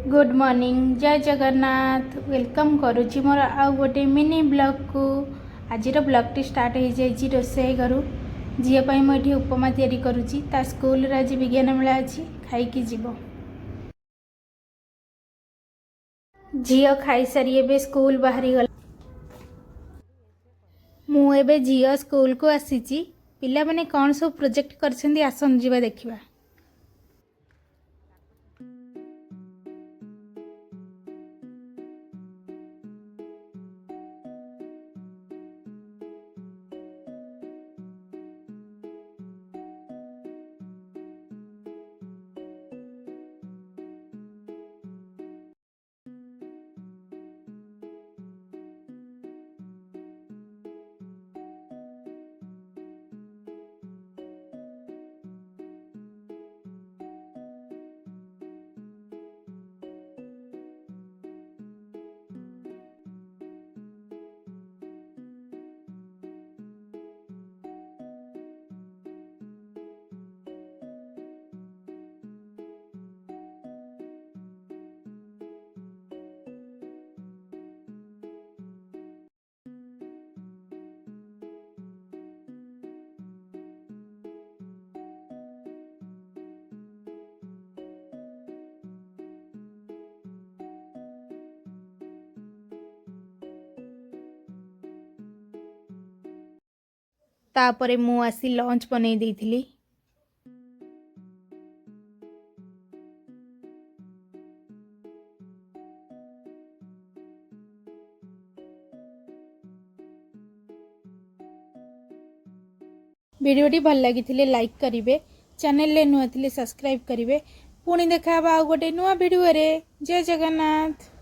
Good morning जय Jagannath welcome करुच्ची मोर आउ गोटे मिनी ब्लॉग को आज ब्लॉग टी स्टार्ट हो जाए रोषे करूँ झीपाई मुझे उपमा तैयारी करुच्ची ता स्कूल आज विज्ञान मेला अच्छी खाई जीव झी खाई सारी एबे स्कूल बाहरी गला मुझे झी स्कूल को आसी पिला माने कौन सब प्रोजेक्ट कर आसन जीवा देखिबा। तापरे मु आसी लंच बनै देइथिली। वीडियोटी भल लगी लाइक करेंगे, चैनल नुआ सब्सक्राइब करेंगे। पुणी देखा आउ गोटे नुआ वीडियो रे। जय जगन्नाथ।